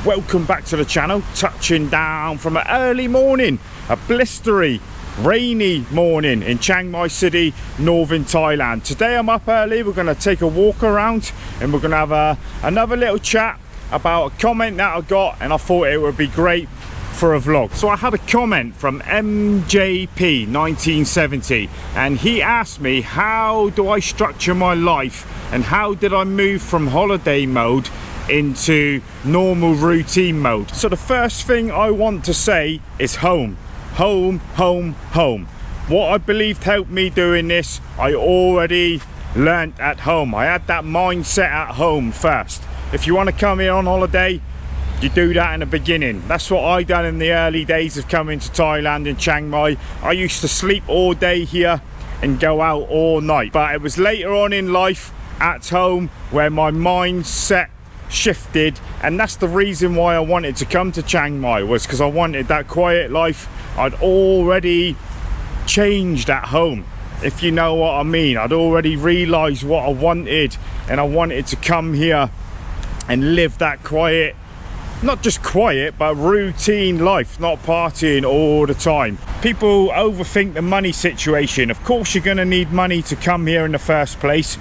welcome back to the channel. Touching down from an early morning, a blistery rainy morning in Chiang Mai City, northern Thailand. Today I'm up early, we're going to take a walk around and we're going to have another little chat about a comment that I got, and I thought it would be great for a vlog. So I had a comment from MJP 1970 and he asked me, how do I structure my life and how did I move from holiday mode into normal routine mode? So the first thing I want to say is home. Home. What I believed helped me doing this, I already learnt at home. I had that mindset at home first. If you want to come here on holiday, you do that in the beginning. That's what I done in the early days of coming to Thailand and Chiang Mai. I used to sleep all day here and go out all night. But it was later on in life at home where my mindset shifted, and that's the reason why I wanted to come to Chiang Mai, was because I wanted that quiet life. I'd already changed at home, if you know what I mean. I'd already realized what I wanted, and I wanted to come here and live that quiet, not just quiet, but routine life, not partying all the time. People overthink the money situation. Of course you're going to need money to come here in the first place,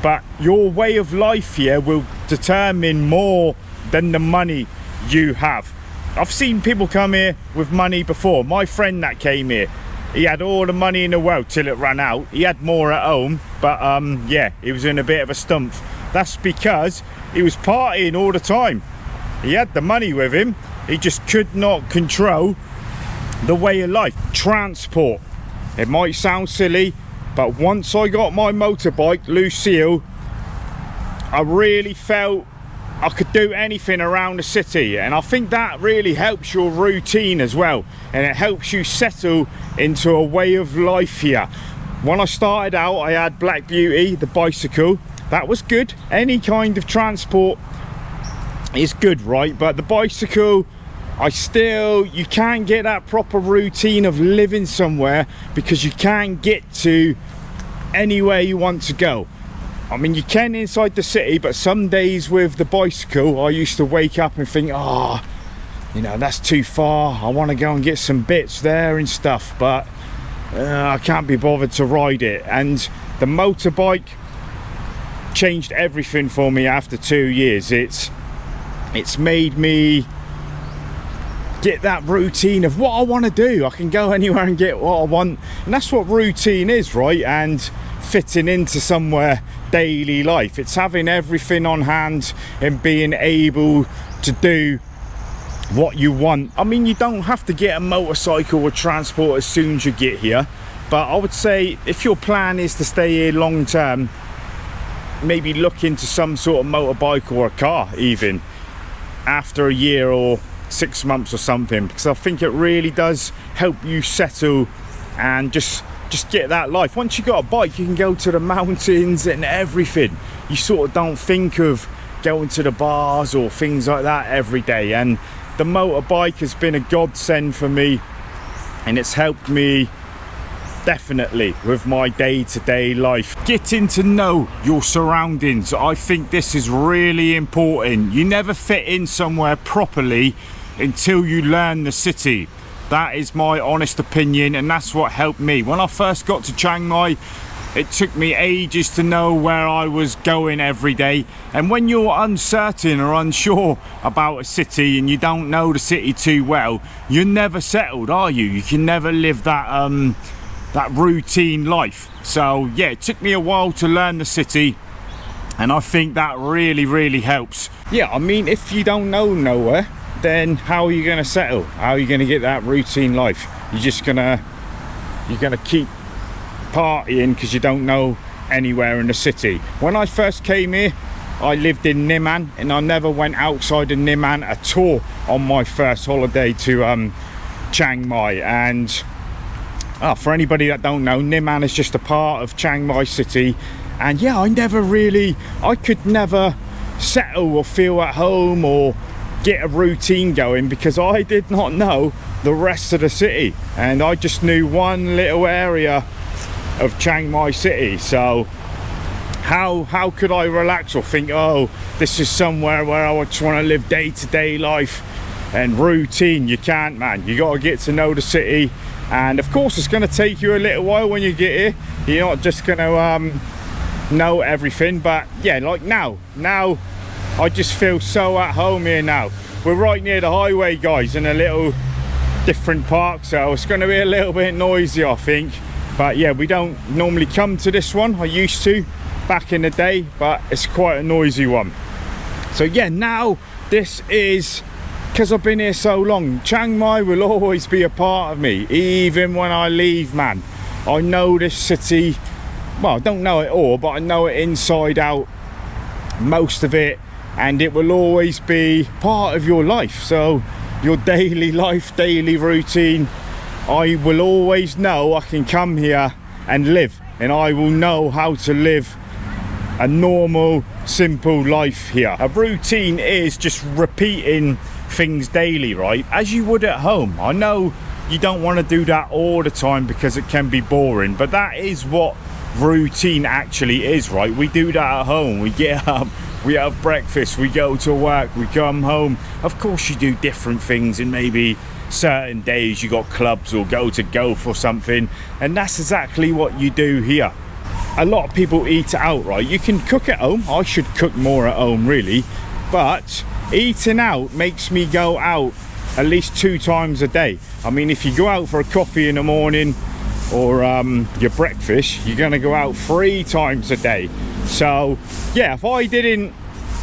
but your way of life here will determine more than the money you have. I've seen people come here with money before. My friend that came here, he had all the money in the world till it ran out. He had more at home, but yeah, he was in a bit of a stump. That's because he was partying all the time. He had the money with him, he just could not control the way of life. Transport, it might sound silly, but once I got my motorbike, Lucille, I really felt I could do anything around the city, and I think that really helps your routine as well, and it helps you settle into a way of life here. When I started out, I had Black Beauty, the bicycle. That was good. Any kind of transport is good, right? But the bicycle, you can't get that proper routine of living somewhere because you can't get to anywhere you want to go. I mean, you can inside the city, but some days with the bicycle, I used to wake up and think, oh, you know, that's too far. I want to go and get some bits there and stuff, but I can't be bothered to ride it. And the motorbike changed everything for me after 2 years. It's made me get that routine of what I want to do. I can go anywhere and get what I want, and that's what routine is, right? And fitting into somewhere daily life, it's having everything on hand and being able to do what you want. I mean, you don't have to get a motorcycle or transport as soon as you get here, but I would say if your plan is to stay here long term, maybe look into some sort of motorbike or a car even after a year or 6 months or something, because I think it really does help you settle and just get that life. Once you got a bike, you can go to the mountains and everything. You sort of don't think of going to the bars or things like that every day, and the motorbike has been a godsend for me, and it's helped me definitely with my day-to-day life. Getting to know your surroundings, I think this is really important. You never fit in somewhere properly until you learn the city. That is my honest opinion, and that's what helped me. When I first got to Chiang Mai, it took me ages to know where I was going every day, and when you're uncertain or unsure about a city and you don't know the city too well, you're never settled, are you? You can never live that routine life. So yeah, it took me a while to learn the city, and I think that really helps. Yeah, I mean, if you don't know nowhere, then how are you going to settle? How are you going to get that routine life? You're gonna keep partying because you don't know anywhere in the city. When I first came here, I lived in Niman, and I never went outside of Niman at all on my first holiday to Chiang Mai. And for anybody that don't know, Niman is just a part of Chiang Mai City, and yeah, I could never settle or feel at home or get a routine going because I did not know the rest of the city, and I just knew one little area of Chiang Mai City. So how could I relax or think, oh, this is somewhere where I just want to live day-to-day life and routine? You can't, man. You got to get to know the city, and of course it's going to take you a little while when you get here. You're not just going to know everything, but yeah, like now I just feel so at home here now. We're right near the highway, guys, in a little different park, so it's going to be a little bit noisy, I think. But yeah, we don't normally come to this one. I used to back in the day, but it's quite a noisy one. So yeah, now this is, because I've been here so long, Chiang Mai will always be a part of me, even when I leave, man. I know this city, well, I don't know it all, but I know it inside out, most of it, and it will always be part of your life. So your daily life, daily routine, I will always know I can come here and live, and I will know how to live a normal, simple life here. A routine is just repeating things daily, right, as you would at home. I know you don't want to do that all the time because it can be boring, but that is what routine actually is, right? We do that at home. We get up, we have breakfast, we go to work, we come home. Of course you do different things, and maybe certain days you got clubs or go to golf or something, and that's exactly what you do here. A lot of people eat out, right? You can cook at home. I should cook more at home, really, but eating out makes me go out at least 2 times a day. I mean, if you go out for a coffee in the morning or your breakfast, you're gonna go out 3 times a day. So yeah, if I didn't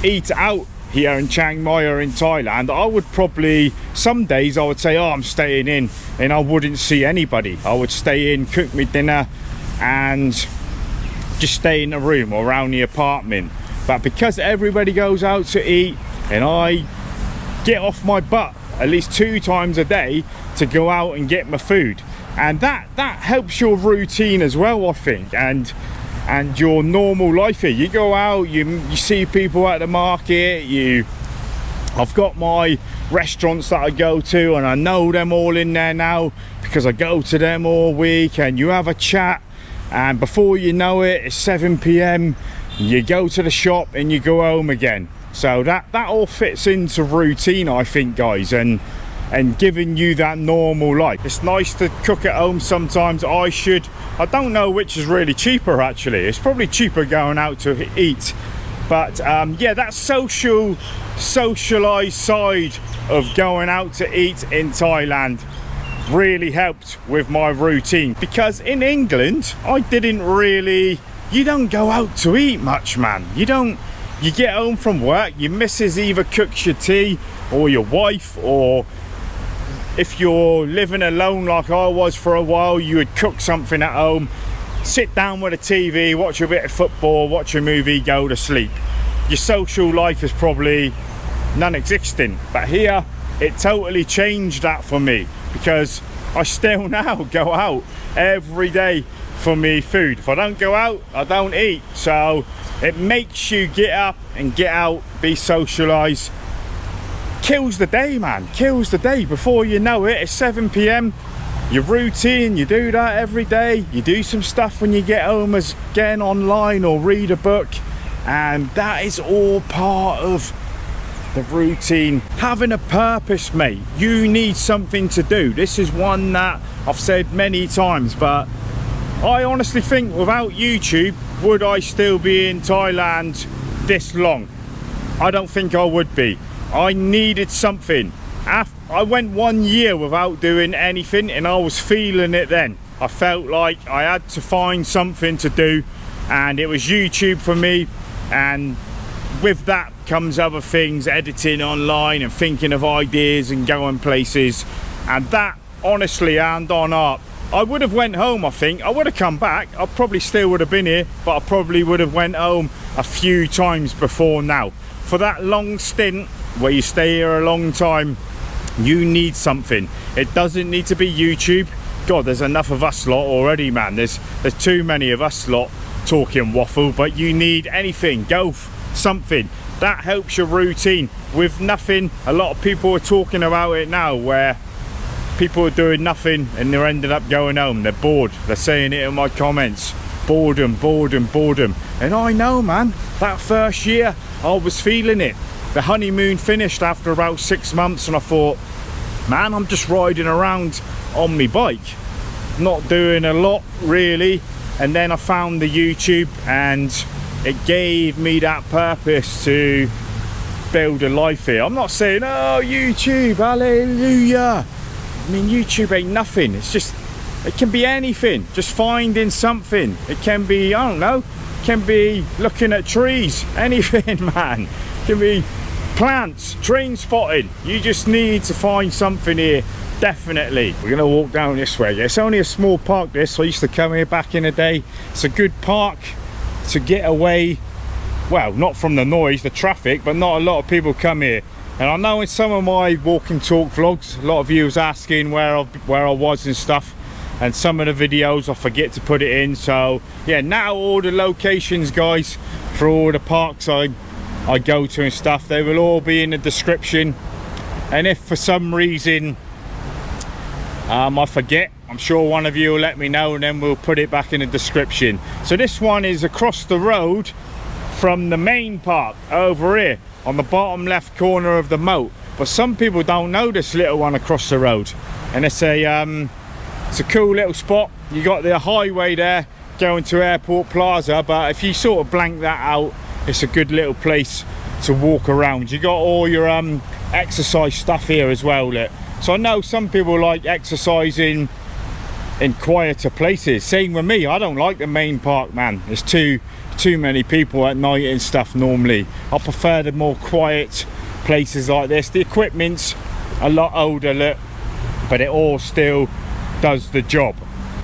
eat out here in Chiang Mai or in Thailand, I would probably, some days I would say, oh, I'm staying in, and I wouldn't see anybody. I would stay in, cook me dinner, and just stay in the room or around the apartment. But because everybody goes out to eat, and I get off my butt at least 2 times a day to go out and get my food, and that helps your routine as well, I think, and your normal life here. You go out, you see people at the market, I've got my restaurants that I go to, and I know them all in there now because I go to them all week, and you have a chat, and before you know it, it's 7 p.m, you go to the shop and you go home again. So that all fits into routine, I think, guys, and giving you that normal life. It's nice to cook at home sometimes. I don't know which is really cheaper, actually. It's probably cheaper going out to eat, but yeah, that socialized side of going out to eat in Thailand really helped with my routine, because in England you don't go out to eat much, man. You get home from work, your missus either cooks your tea, or your wife, or if you're living alone like I was for a while, you would cook something at home, sit down with a TV, watch a bit of football, watch a movie, go to sleep. Your social life is probably non-existent, but here it totally changed that for me, because I still now go out every day for me food. If I don't go out, I don't eat. So it makes you get up and get out, be socialised. Kills the day, man, kills the day. Before you know it, it's 7 p.m, your routine, you do that every day. You do some stuff when you get home, as getting online or read a book, and that is all part of the routine. Having a purpose, mate. You need something to do. This is one that I've said many times, but I honestly think without YouTube, would I still be in Thailand this long? I don't think I would be. I needed something. I went 1 year without doing anything, and I was feeling it then. I felt like I had to find something to do, and it was YouTube for me, and with that comes other things, editing online and thinking of ideas and going places. And that, honestly, hand on heart, I would have went home. I think I would have come back. I probably still would have been here, but I probably would have went home a few times before now. For that long stint where you stay here a long time, you need something. It doesn't need to be YouTube. God, there's enough of us lot already, man. There's too many of us lot talking waffle, but you need anything, golf, something that helps your routine. With nothing, a lot of people are talking about it now, where people are doing nothing and they're ended up going home. They're bored. They're saying it in my comments. Boredom, boredom, boredom. And I know, man, that first year I was feeling it. The honeymoon finished after about 6 months, and I thought, man, I'm just riding around on my bike, not doing a lot really. And then I found the YouTube, and it gave me that purpose to build a life here. I'm not saying, oh, YouTube, hallelujah. I mean, YouTube ain't nothing. It's just, it can be anything, just finding something. It can be, I don't know, it can be looking at trees, anything, man. It can be plants, train spotting. You just need to find something here, definitely. We're gonna walk down this way. It's only a small park, this. I used to come here back in the day. It's a good park to get away, well, not from the noise, the traffic, but not a lot of people come here. And I know in some of my walk and talk vlogs, a lot of you was asking where I was and stuff, and some of the videos I forget to put it in. So yeah, now all the locations, guys, for all the parks I go to and stuff, they will all be in the description. And if for some reason I forget, I'm sure one of you will let me know, and then we'll put it back in the description. So this one is across the road from the main park over here on the bottom left corner of the moat. But some people don't know this little one across the road, and it's a cool little spot. You got the highway there going to Airport Plaza, but if you sort of blank that out, it's a good little place to walk around. You got all your exercise stuff here as well. Look. So I know some people like exercising in quieter places. Same with me. I don't like the main park, man. There's too many people at night and stuff normally. I prefer the more quiet places like this. The equipment's a lot older, look, but it all still does the job.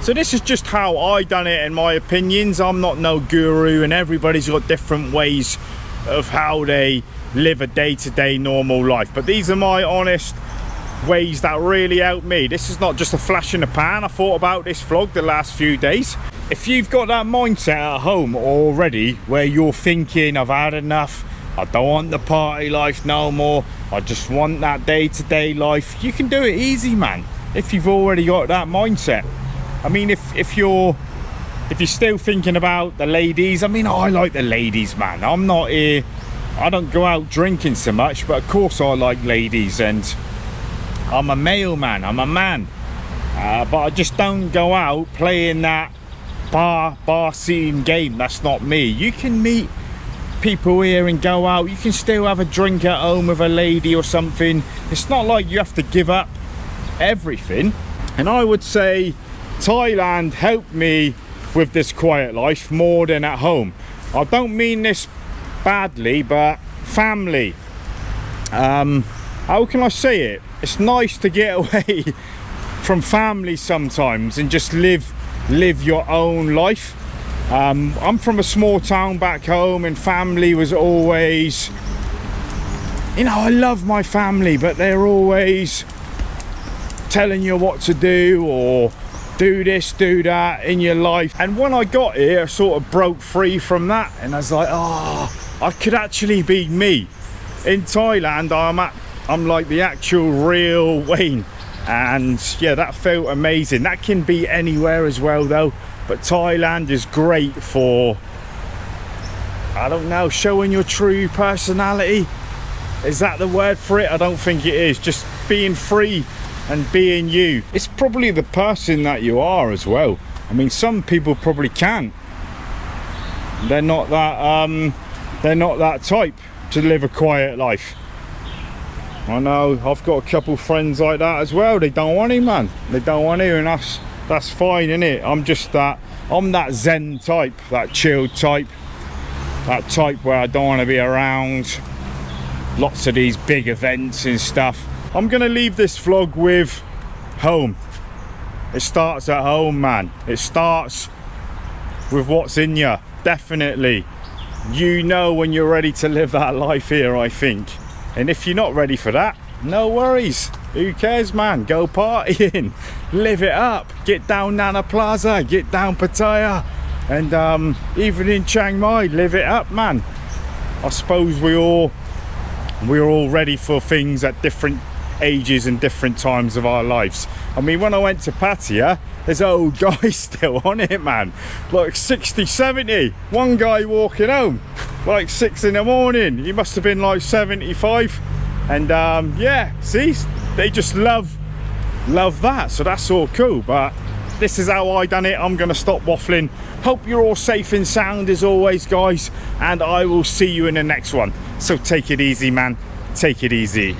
So this is just how I done it, in my opinions. I'm not no guru, and everybody's got different ways of how they live a day-to-day normal life. But these are my honest ways that really helped me. This is not just a flash in the pan. I thought about this vlog the last few days. If you've got that mindset at home already, where you're thinking, I've had enough, I don't want the party life no more, I just want that day-to-day life, you can do it easy, man, if you've already got that mindset. I mean, if you're still thinking about the ladies, I mean, I like the ladies, man. I'm not here, I don't go out drinking so much, but of course I like ladies, and I'm a male man, I'm a man, but I just don't go out playing that bar scene game. That's not me. You can meet people here and go out, you can still have a drink at home with a lady or something. It's not like you have to give up everything. And I would say Thailand helped me with this quiet life more than at home. I don't mean this badly, but family, how can I say it? It's nice to get away from family sometimes and just live your own life. I'm from a small town back home, and family was always, you know, I love my family, but they're always telling you what to do or do this, do that in your life. And when I got here, I sort of broke free from that, and I was like, oh, I could actually be me. In Thailand, I'm like the actual real Wayne. And yeah, that felt amazing. That can be anywhere as well though, but Thailand is great for, I don't know, showing your true personality. Is that the word for it? I don't think it is. Just being free and being you. It's probably the person that you are as well. I mean, some people probably can't. They're not that type to live a quiet life. I know, I've got a couple friends like that as well. They don't want it, man. They don't want it, and that's fine, innit? I'm that zen type, that chilled type, that type where I don't want to be around lots of these big events and stuff. I'm gonna leave this vlog with home. It starts at home, man. It starts with what's in you, definitely. You know when you're ready to live that life here, I think. And if you're not ready for that, no worries. Who cares, man? Go partying, live it up. Get down Nana Plaza, get down Pattaya, and even in Chiang Mai, live it up, man. I suppose we're all ready for things at different ages and different times of our lives. I mean, when I went to Pattaya, there's old guys still on it, man, like 60, 70. One guy walking home like 6 in the morning, he must have been like 75. And yeah, see, they just love that, so that's all cool. But this is how I done it. I'm gonna stop waffling. Hope you're all safe and sound as always, guys, and I will see you in the next one. So take it easy, man, take it easy.